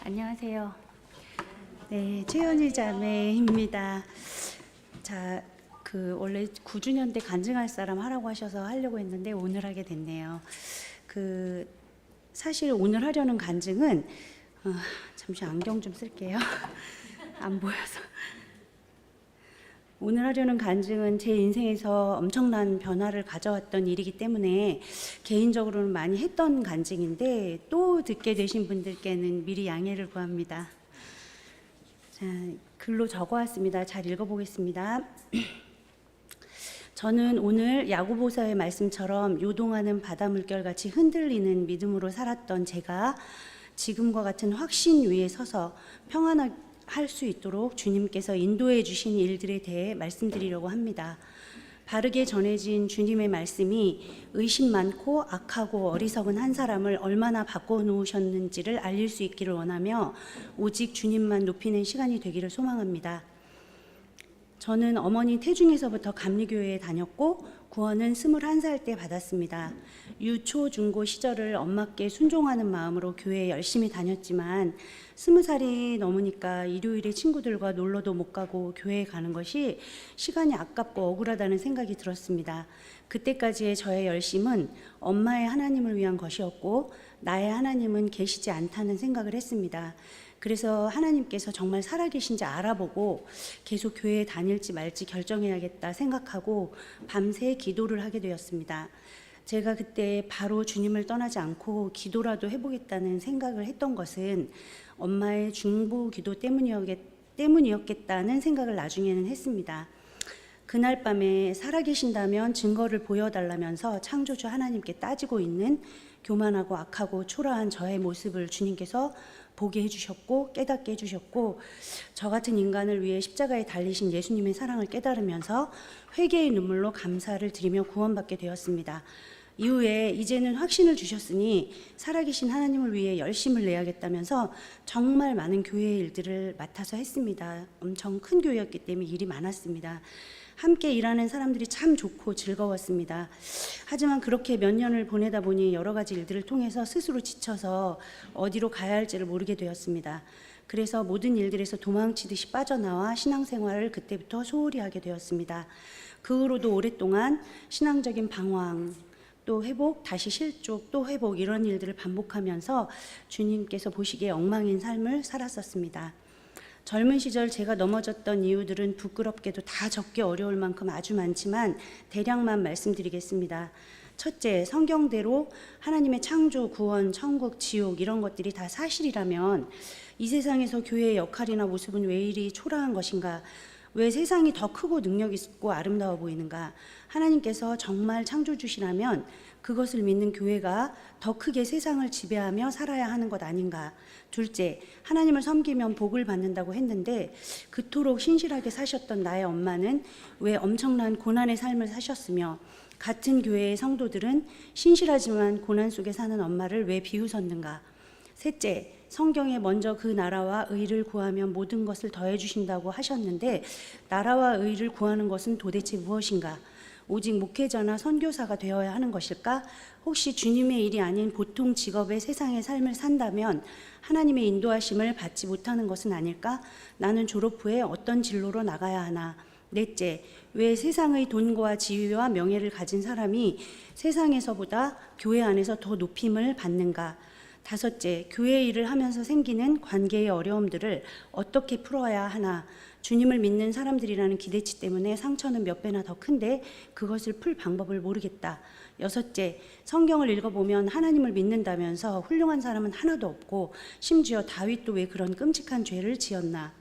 안녕하세요. 네, 최연희 자매입니다. 자, 원래 9주년 때 간증할 사람 하라고 하셔서 하려고 했는데 오늘 하게 됐네요. 사실 오늘 하려는 간증은 잠시 안경 좀 쓸게요. 안 보여서. 오늘 하려는 간증은 제 인생에서 엄청난 변화를 가져왔던 일이기 때문에 개인적으로는 많이 했던 간증인데 또 듣게 되신 분들께는 미리 양해를 구합니다. 자, 글로 적어왔습니다. 잘 읽어보겠습니다. 저는 오늘 야고보서의 말씀처럼 요동하는 바다 물결같이 흔들리는 믿음으로 살았던 제가 지금과 같은 확신 위에 서서 평안하게 할 수 있도록 주님께서 인도해 주신 일들에 대해 말씀드리려고 합니다. 바르게 전해진 주님의 말씀이 의심 많고 악하고 어리석은 한 사람을 얼마나 바꿔놓으셨는지를 알릴 수 있기를 원하며 오직 주님만 높이는 시간이 되기를 소망합니다. 저는 어머니 태중에서부터 감리교회에 다녔고 구원은 21살 때 받았습니다. 유초 중고 시절을 엄마께 순종하는 마음으로 교회에 열심히 다녔지만 20살이 넘으니까 일요일에 친구들과 놀러도 못 가고 교회에 가는 것이 시간이 아깝고 억울하다는 생각이 들었습니다. 그때까지의 저의 열심은 엄마의 하나님을 위한 것이었고 나의 하나님은 계시지 않다는 생각을 했습니다. 그래서 하나님께서 정말 살아계신지 알아보고 계속 교회에 다닐지 말지 결정해야겠다 생각하고 밤새 기도를 하게 되었습니다. 제가 그때 바로 주님을 떠나지 않고 기도라도 해보겠다는 생각을 했던 것은 엄마의 중보 기도 때문이었겠다는 생각을 나중에는 했습니다. 그날 밤에 살아계신다면 증거를 보여달라면서 창조주 하나님께 따지고 있는 교만하고 악하고 초라한 저의 모습을 주님께서 보게 해주셨고 깨닫게 해주셨고 저 같은 인간을 위해 십자가에 달리신 예수님의 사랑을 깨달으면서 회개의 눈물로 감사를 드리며 구원받게 되었습니다. 이후에 이제는 확신을 주셨으니 살아계신 하나님을 위해 열심을 내야겠다면서 정말 많은 교회의 일들을 맡아서 했습니다. 엄청 큰 교회였기 때문에 일이 많았습니다. 함께 일하는 사람들이 참 좋고 즐거웠습니다. 하지만 그렇게 몇 년을 보내다 보니 여러 가지 일들을 통해서 스스로 지쳐서 어디로 가야 할지를 모르게 되었습니다. 그래서 모든 일들에서 도망치듯이 빠져나와 신앙생활을 그때부터 소홀히 하게 되었습니다. 그 후로도 오랫동안 신앙적인 방황, 또 회복, 다시 실족, 또 회복 이런 일들을 반복하면서 주님께서 보시기에 엉망인 삶을 살았었습니다. 젊은 시절 제가 넘어졌던 이유들은 부끄럽게도 다 적기 어려울 만큼 아주 많지만 대략만 말씀드리겠습니다. 첫째, 성경대로 하나님의 창조, 구원, 천국, 지옥 이런 것들이 다 사실이라면 이 세상에서 교회의 역할이나 모습은 왜 이리 초라한 것인가? 왜 세상이 더 크고 능력 있고 아름다워 보이는가? 하나님께서 정말 창조주시라면 그것을 믿는 교회가 더 크게 세상을 지배하며 살아야 하는 것 아닌가? 둘째, 하나님을 섬기면 복을 받는다고 했는데 그토록 신실하게 사셨던 나의 엄마는 왜 엄청난 고난의 삶을 사셨으며 같은 교회의 성도들은 신실하지만 고난 속에 사는 엄마를 왜 비웃었는가? 셋째, 성경에 먼저 그 나라와 의를 구하면 모든 것을 더해 주신다고 하셨는데 나라와 의를 구하는 것은 도대체 무엇인가? 오직 목회자나 선교사가 되어야 하는 것일까? 혹시 주님의 일이 아닌 보통 직업의 세상의 삶을 산다면 하나님의 인도하심을 받지 못하는 것은 아닐까? 나는 졸업 후에 어떤 진로로 나가야 하나? 넷째, 왜 세상의 돈과 지위와 명예를 가진 사람이 세상에서보다 교회 안에서 더 높임을 받는가? 다섯째, 교회 일을 하면서 생기는 관계의 어려움들을 어떻게 풀어야 하나? 주님을 믿는 사람들이라는 기대치 때문에 상처는 몇 배나 더 큰데 그것을 풀 방법을 모르겠다. 여섯째, 성경을 읽어보면 하나님을 믿는다면서 훌륭한 사람은 하나도 없고 심지어 다윗도 왜 그런 끔찍한 죄를 지었나?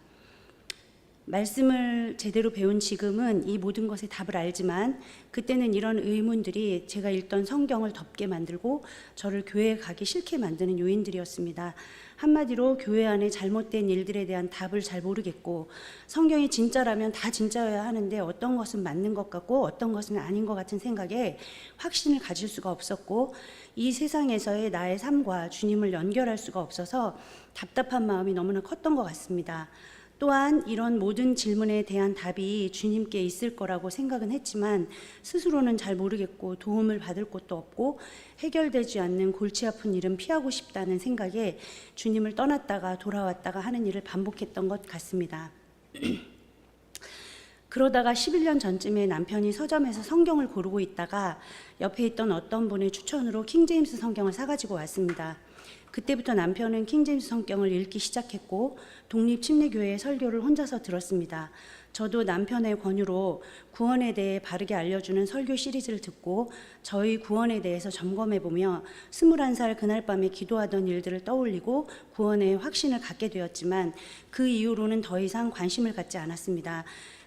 말씀을 제대로 배운 지금은 이 모든 것의 답을 알지만 그때는 이런 의문들이 제가 읽던 성경을 덮게 만들고 저를 교회에 가기 싫게 만드는 요인들이었습니다. 한마디로 교회 안에 잘못된 일들에 대한 답을 잘 모르겠고 성경이 진짜라면 다 진짜여야 하는데 어떤 것은 맞는 것 같고 어떤 것은 아닌 것 같은 생각에 확신을 가질 수가 없었고 이 세상에서의 나의 삶과 주님을 연결할 수가 없어서 답답한 마음이 너무나 컸던 것 같습니다. 또한 이런 모든 질문에 대한 답이 주님께 있을 거라고 생각은 했지만 스스로는 잘 모르겠고 도움을 받을 곳도 없고 해결되지 않는 골치 아픈 일은 피하고 싶다는 생각에 주님을 떠났다가 돌아왔다가 하는 일을 반복했던 것 같습니다. 그러다가 11년 전쯤에 남편이 서점에서 성경을 고르고 있다가 옆에 있던 어떤 분의 추천으로 킹제임스 성경을 사가지고 왔습니다. 그때부터 남편은 킹제임스 성경을 읽기 시작했고 독립침례교회의 설교를 혼자서 들었습니다. 저도 남편의 권유로 구원에 대해 바르게 알려주는 설교 시리즈를 듣고 저희 구원에 대해서 점검해보며 21살 그날 밤에 기도하던 일들을 떠올리고 구원의 확신을 갖게 되었지만 그 이후로는 더 이상 관심을 갖지 않았습니다.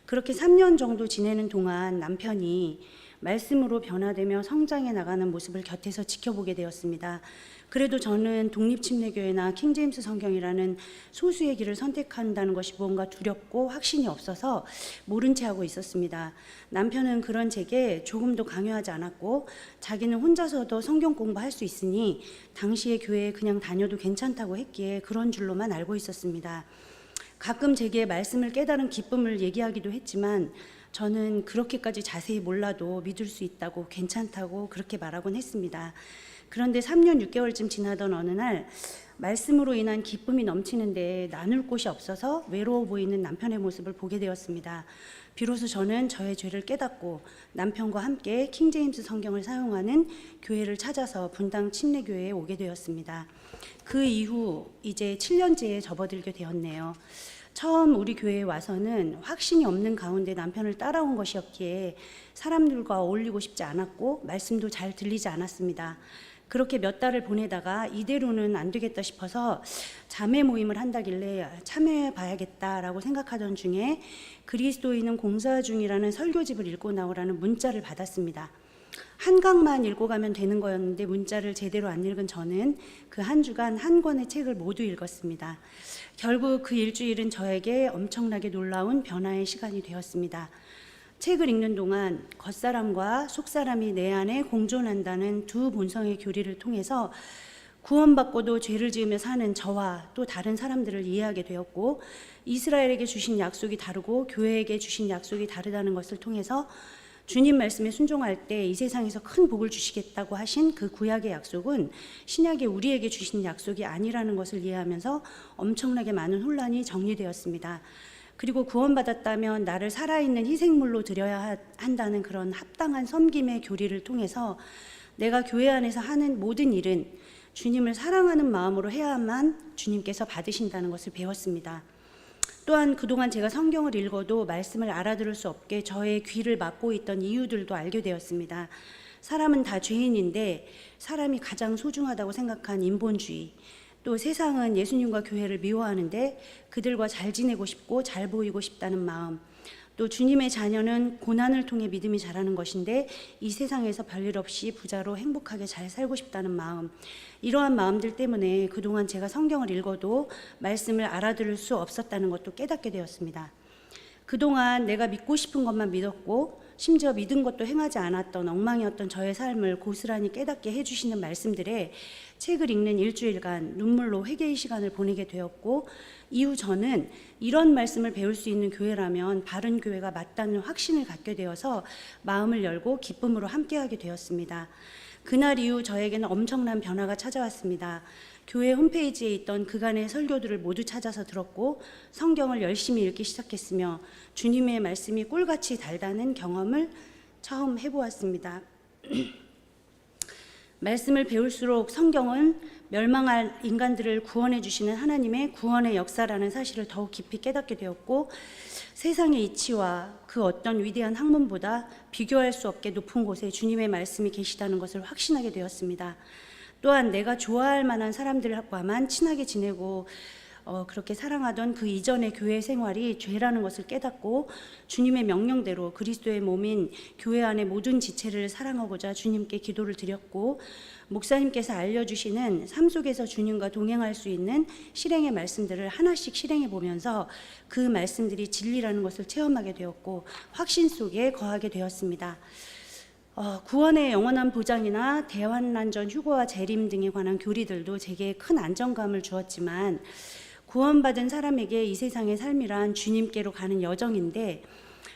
그렇게 3년 정도 지내는 동안 남편이 말씀으로 변화되며 성장해 나가는 모습을 곁에서 지켜보게 되었습니다. 그래도 저는 독립침례교회나 킹제임스 성경이라는 소수의 길을 선택한다는 것이 뭔가 두렵고 확신이 없어서 모른 채 하고 있었습니다. 남편은 그런 제게 조금도 강요하지 않았고 자기는 혼자서도 성경 공부할 수 있으니 당시의 교회에 그냥 다녀도 괜찮다고 했기에 그런 줄로만 알고 있었습니다. 가끔 제게 말씀을 깨달은 기쁨을 얘기하기도 했지만 저는 그렇게까지 자세히 몰라도 믿을 수 있다고 괜찮다고 그렇게 말하곤 했습니다. 그런데 3년 6개월쯤 지나던 어느 날 말씀으로 인한 기쁨이 넘치는데 나눌 곳이 없어서 외로워 보이는 남편의 모습을 보게 되었습니다. 비로소 저는 저의 죄를 깨닫고 남편과 함께 킹제임스 성경을 사용하는 교회를 찾아서 분당 침례교회에 오게 되었습니다. 그 이후 이제 7년째에 접어들게 되었네요. 처음 우리 교회에 와서는 확신이 없는 가운데 남편을 따라온 것이었기에 사람들과 어울리고 싶지 않았고 말씀도 잘 들리지 않았습니다. 그렇게 몇 달을 보내다가 이대로는 안 되겠다 싶어서 자매 모임을 한다길래 참여해 봐야겠다라고 생각하던 중에 그리스도인은 공사 중이라는 설교집을 읽고 나오라는 문자를 받았습니다. 한 강만 읽고 가면 되는 거였는데 문자를 제대로 안 읽은 저는 그 한 주간 한 권의 책을 모두 읽었습니다. 결국 그 일주일은 저에게 엄청나게 놀라운 변화의 시간이 되었습니다. 책을 읽는 동안 겉사람과 속사람이 내 안에 공존한다는 두 본성의 교리를 통해서 구원받고도 죄를 지으며 사는 저와 또 다른 사람들을 이해하게 되었고 이스라엘에게 주신 약속이 다르고 교회에게 주신 약속이 다르다는 것을 통해서 주님 말씀에 순종할 때 이 세상에서 큰 복을 주시겠다고 하신 그 구약의 약속은 신약에 우리에게 주신 약속이 아니라는 것을 이해하면서 엄청나게 많은 혼란이 정리되었습니다. 그리고 구원받았다면 나를 살아있는 희생물로 드려야 한다는 그런 합당한 섬김의 교리를 통해서 내가 교회 안에서 하는 모든 일은 주님을 사랑하는 마음으로 해야만 주님께서 받으신다는 것을 배웠습니다. 또한 그동안 제가 성경을 읽어도 말씀을 알아들을 수 없게 저의 귀를 막고 있던 이유들도 알게 되었습니다. 사람은 다 죄인인데 사람이 가장 소중하다고 생각한 인본주의, 또 세상은 예수님과 교회를 미워하는데 그들과 잘 지내고 싶고 잘 보이고 싶다는 마음, 또 주님의 자녀는 고난을 통해 믿음이 자라는 것인데 이 세상에서 별일 없이 부자로 행복하게 잘 살고 싶다는 마음, 이러한 마음들 때문에 그동안 제가 성경을 읽어도 말씀을 알아들을 수 없었다는 것도 깨닫게 되었습니다. 그동안 내가 믿고 싶은 것만 믿었고 심지어 믿은 것도 행하지 않았던 엉망이었던 저의 삶을 고스란히 깨닫게 해주시는 말씀들에 책을 읽는 일주일간 눈물로 회개의 시간을 보내게 되었고 이후 저는 이런 말씀을 배울 수 있는 교회라면 바른 교회가 맞다는 확신을 갖게 되어서 마음을 열고 기쁨으로 함께하게 되었습니다. 그날 이후 저에게는 엄청난 변화가 찾아왔습니다. 교회 홈페이지에 있던 그간의 설교들을 모두 찾아서 들었고 성경을 열심히 읽기 시작했으며 주님의 말씀이 꿀같이 달다는 경험을 처음 해보았습니다. 말씀을 배울수록 성경은 멸망할 인간들을 구원해 주시는 하나님의 구원의 역사라는 사실을 더욱 깊이 깨닫게 되었고 세상의 이치와 그 어떤 위대한 학문보다 비교할 수 없게 높은 곳에 주님의 말씀이 계시다는 것을 확신하게 되었습니다. 또한 내가 좋아할 만한 사람들과만 친하게 지내고 그렇게 사랑하던 그 이전의 교회 생활이 죄라는 것을 깨닫고 주님의 명령대로 그리스도의 몸인 교회 안의 모든 지체를 사랑하고자 주님께 기도를 드렸고 목사님께서 알려주시는 삶 속에서 주님과 동행할 수 있는 실행의 말씀들을 하나씩 실행해 보면서 그 말씀들이 진리라는 것을 체험하게 되었고 확신 속에 거하게 되었습니다. 구원의 영원한 보장이나 대환난 전 휴거와 재림 등에 관한 교리들도 제게 큰 안정감을 주었지만 구원받은 사람에게 이 세상의 삶이란 주님께로 가는 여정인데,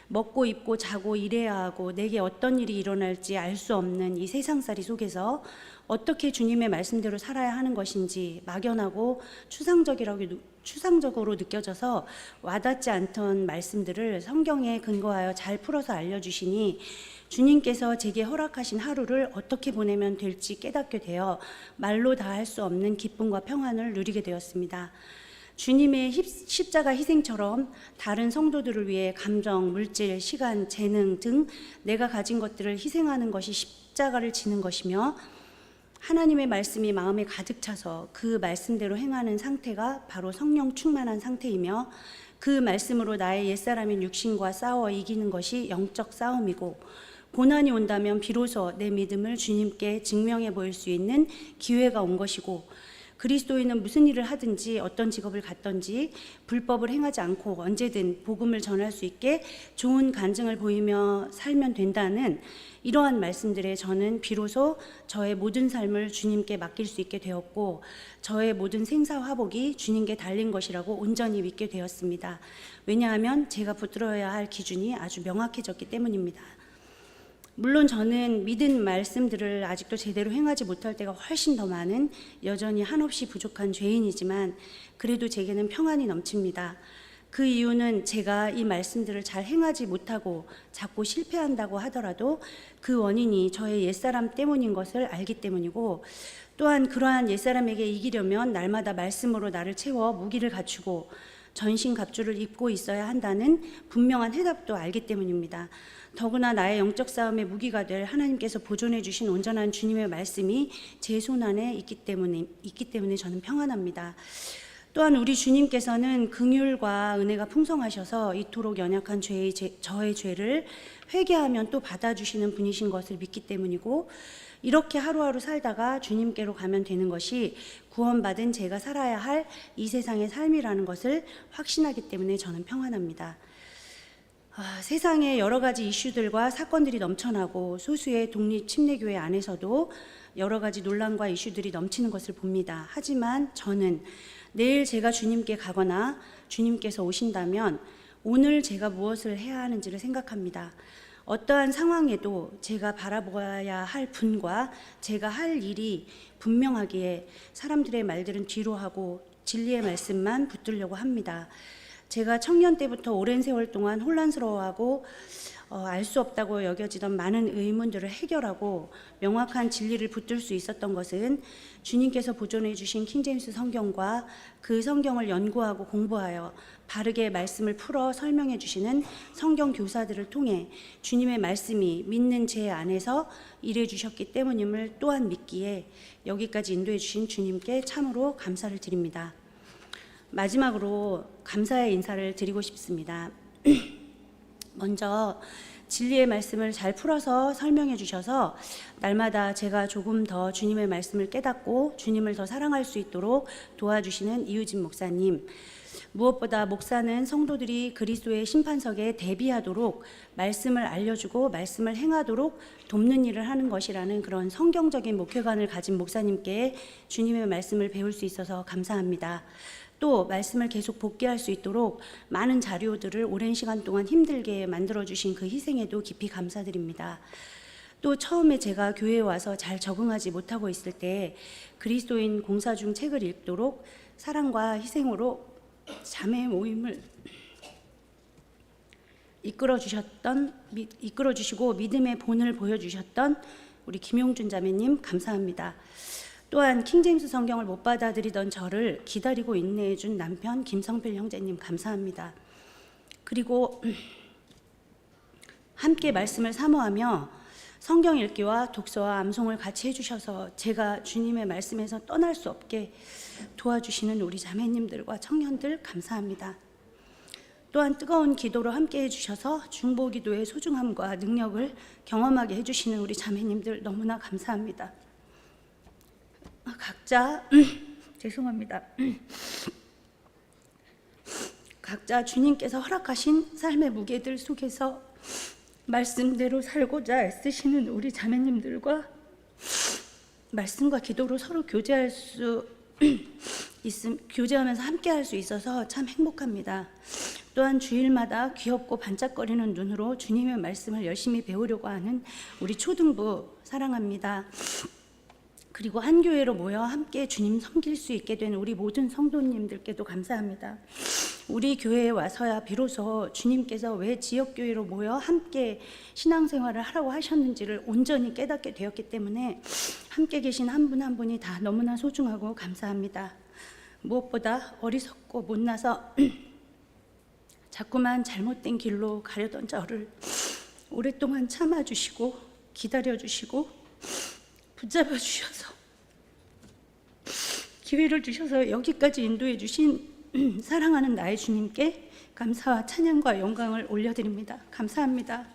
먹고 입고 자고 일해야 하고 내게 어떤 일이 일어날지 알 수 없는 이 세상살이 속에서 어떻게 주님의 말씀대로 살아야 하는 것인지 막연하고 추상적으로 느껴져서 와닿지 않던 말씀들을 성경에 근거하여 잘 풀어서 알려주시니 주님께서 제게 허락하신 하루를 어떻게 보내면 될지 깨닫게 되어 말로 다 할 수 없는 기쁨과 평안을 누리게 되었습니다. 주님의 십자가 희생처럼 다른 성도들을 위해 감정, 물질, 시간, 재능 등 내가 가진 것들을 희생하는 것이 십자가를 지는 것이며, 하나님의 말씀이 마음에 가득 차서 그 말씀대로 행하는 상태가 바로 성령 충만한 상태이며, 그 말씀으로 나의 옛사람인 육신과 싸워 이기는 것이 영적 싸움이고, 고난이 온다면 비로소 내 믿음을 주님께 증명해 보일 수 있는 기회가 온 것이고, 그리스도인은 무슨 일을 하든지 어떤 직업을 갖든지 불법을 행하지 않고 언제든 복음을 전할 수 있게 좋은 간증을 보이며 살면 된다는 이러한 말씀들에 저는 비로소 저의 모든 삶을 주님께 맡길 수 있게 되었고, 저의 모든 생사화복이 주님께 달린 것이라고 온전히 믿게 되었습니다. 왜냐하면 제가 붙들어야 할 기준이 아주 명확해졌기 때문입니다. 물론 저는 믿은 말씀들을 아직도 제대로 행하지 못할 때가 훨씬 더 많은, 여전히 한없이 부족한 죄인이지만 그래도 제게는 평안이 넘칩니다. 그 이유는 제가 이 말씀들을 잘 행하지 못하고 자꾸 실패한다고 하더라도 그 원인이 저의 옛사람 때문인 것을 알기 때문이고, 또한 그러한 옛사람에게 이기려면 날마다 말씀으로 나를 채워 무기를 갖추고 전신갑주를 입고 있어야 한다는 분명한 해답도 알기 때문입니다. 더구나 나의 영적 싸움의 무기가 될 하나님께서 보존해 주신 온전한 주님의 말씀이 제 손안에 있기 때문에 저는 평안합니다. 또한 우리 주님께서는 긍휼과 은혜가 풍성하셔서 이토록 연약한 저의 죄를 회개하면 또 받아주시는 분이신 것을 믿기 때문이고, 이렇게 하루하루 살다가 주님께로 가면 되는 것이 구원받은 제가 살아야 할 이 세상의 삶이라는 것을 확신하기 때문에 저는 평안합니다. 세상에 여러 가지 이슈들과 사건들이 넘쳐나고 소수의 독립 침례교회 안에서도 여러 가지 논란과 이슈들이 넘치는 것을 봅니다. 하지만 저는 내일 제가 주님께 가거나 주님께서 오신다면 오늘 제가 무엇을 해야 하는지를 생각합니다. 어떠한 상황에도 제가 바라보아야 할 분과 제가 할 일이 분명하기에 사람들의 말들은 뒤로 하고 진리의 말씀만 붙들려고 합니다. 제가 청년 때부터 오랜 세월 동안 혼란스러워하고 알 수 없다고 여겨지던 많은 의문들을 해결하고 명확한 진리를 붙들 수 있었던 것은 주님께서 보존해 주신 킹제임스 성경과 그 성경을 연구하고 공부하여 바르게 말씀을 풀어 설명해 주시는 성경 교사들을 통해 주님의 말씀이 믿는 제 안에서 일해 주셨기 때문임을 또한 믿기에 여기까지 인도해 주신 주님께 참으로 감사를 드립니다. 마지막으로 감사의 인사를 드리고 싶습니다. 먼저 진리의 말씀을 잘 풀어서 설명해 주셔서 날마다 제가 조금 더 주님의 말씀을 깨닫고 주님을 더 사랑할 수 있도록 도와주시는 이유진 목사님, 무엇보다 목사는 성도들이 그리스도의 심판석에 대비하도록 말씀을 알려주고 말씀을 행하도록 돕는 일을 하는 것이라는 그런 성경적인 목회관을 가진 목사님께 주님의 말씀을 배울 수 있어서 감사합니다. 또 말씀을 계속 복귀할 수 있도록 많은 자료들을 오랜 시간 동안 힘들게 만들어주신 그 희생에도 깊이 감사드립니다. 또 처음에 제가 교회에 와서 잘 적응하지 못하고 있을 때 그리스도인 공사 중 책을 읽도록 사랑과 희생으로 자매 모임을 이끌어주시고 믿음의 본을 보여주셨던 우리 김용준 자매님 감사합니다. 또한 킹제임스 성경을 못 받아들이던 저를 기다리고 인내해준 남편 김성필 형제님 감사합니다. 그리고 함께 말씀을 사모하며 성경 읽기와 독서와 암송을 같이 해주셔서 제가 주님의 말씀에서 떠날 수 없게 도와주시는 우리 자매님들과 청년들 감사합니다. 또한 뜨거운 기도로 함께 해주셔서 중보기도의 소중함과 능력을 경험하게 해주시는 우리 자매님들 너무나 감사합니다. 각자 죄송합니다. 각자 주님께서 허락하신 삶의 무게들 속에서 말씀대로 살고자 애쓰시는 우리 자매님들과 말씀과 기도로 서로 교제할 수 교제하면서 함께 할 수 있어서 참 행복합니다. 또한 주일마다 귀엽고 반짝거리는 눈으로 주님의 말씀을 열심히 배우려고 하는 우리 초등부 사랑합니다. 그리고 한 교회로 모여 함께 주님 섬길 수 있게 된 우리 모든 성도님들께도 감사합니다. 우리 교회에 와서야 비로소 주님께서 왜 지역교회로 모여 함께 신앙생활을 하라고 하셨는지를 온전히 깨닫게 되었기 때문에 함께 계신 한 분 한 분이 다 너무나 소중하고 감사합니다. 무엇보다 어리석고 못나서 자꾸만 잘못된 길로 가려던 저를 오랫동안 참아주시고 기다려주시고 붙잡아 주셔서 기회를 주셔서 여기까지 인도해 주신 사랑하는 나의 주님께 감사와 찬양과 영광을 올려드립니다. 감사합니다.